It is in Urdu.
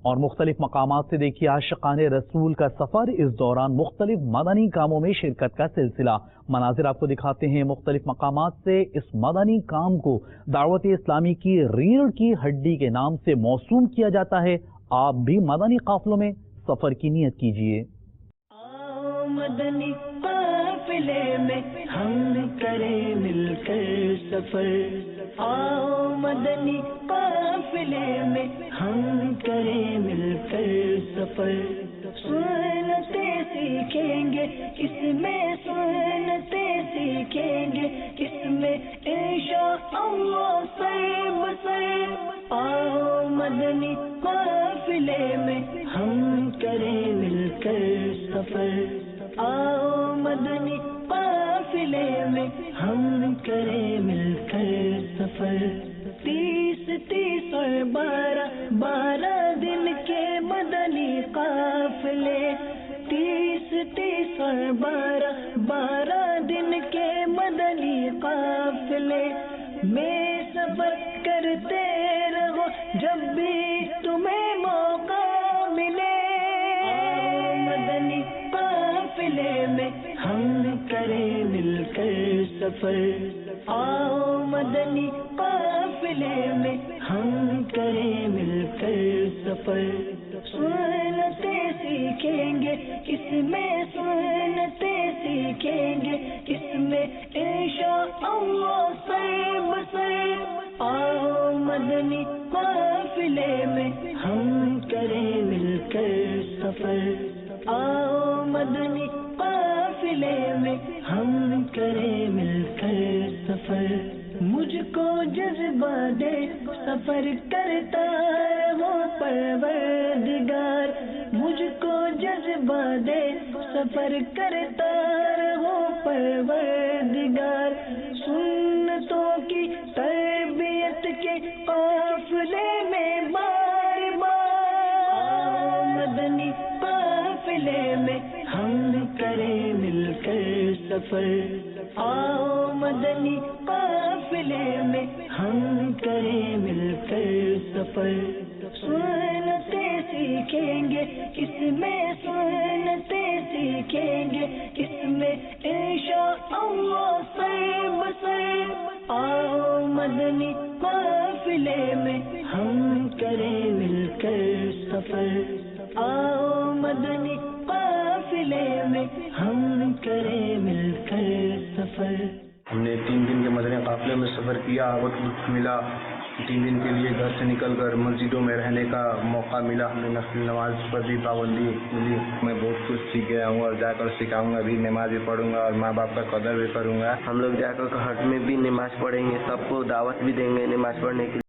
اور مختلف مقامات سے دیکھیے عاشقان رسول کا سفر، اس دوران مختلف مدنی کاموں میں شرکت کا سلسلہ۔ مناظر آپ کو دکھاتے ہیں مختلف مقامات سے۔ اس مدنی کام کو دعوت اسلامی کی ریڑھ کی ہڈی کے نام سے موسوم کیا جاتا ہے۔ آپ بھی مدنی قافلوں میں سفر کی نیت کیجیے۔ مدنی قافلے میں ہم کریں مل کر سفر، آؤ مدنی قافلے میں ہم کریں مل کر سفر، سنتیں سیکھیں گے اس میں، سنتیں سیکھیں گے اس میں انشاءاللہ سر بسر، آؤ مدنی قافلے میں ہم کریں مل کر سفر، آؤ مدنی قافلے میں ہم کریں مل کر سفر، 30 اور 12 دن کے مدنی قافلے، 30 اور 12 دن کے مدنی قافلے میں سفر کرتے رہو جب بھی تمہیں موقع ملے، مدنی قافلے میں ہم کریں مل کر سفر، آؤ مدنی قافلے میں ہم کریں مل کر سفر، سنتیں سیکھیں گے اس میں، سنتیں سیکھیں گے اس میں انشاءاللہ سر بسر، آؤ مدنی قافلے میں ہم کریں مل کر سفر، آؤ مدنی قافلے میں ہم کریں مل کر سفر، مجھ کو جذبہ دے سفر کرتا رہو پروردگار، مجھ کو جذبہ دے سفر کرتا رہو پروردگار، سنتوں کی تربیت کے قافلے میں بار بار، مدنی قافلے میں ہم کریں مل کر سفر، آؤ مدنی قافلے میں ہم کریں مل کر سفر، سنتیں سیکھیں گے اس میں، سنتیں سیکھیں گے اس میں انشاءاللہ سر بسر، آؤ مدنی قافلے میں ہم کریں مل کر سفر، آؤ مدنی قافلے میں ہم کریں مل کر سفر۔ ہم نے 3 دن کے مدنی قافلے میں سفر کیا، بہت لطف ملا، 3 دن کے لیے گھر سے نکل کر مسجدوں میں رہنے کا موقع ملا، ہمیں نفل نماز پر بھی پابندی ملی، میں بہت کچھ سیکھ گیا ہوں اور جا کر سکھاؤں گا بھی، نماز بھی پڑھوں گا اور ماں باپ کا قدر بھی کروں گا۔ ہم لوگ جا کر ہٹ میں بھی نماز پڑھیں گے، سب کو دعوت بھی دیں گے نماز پڑھنے کے لیے۔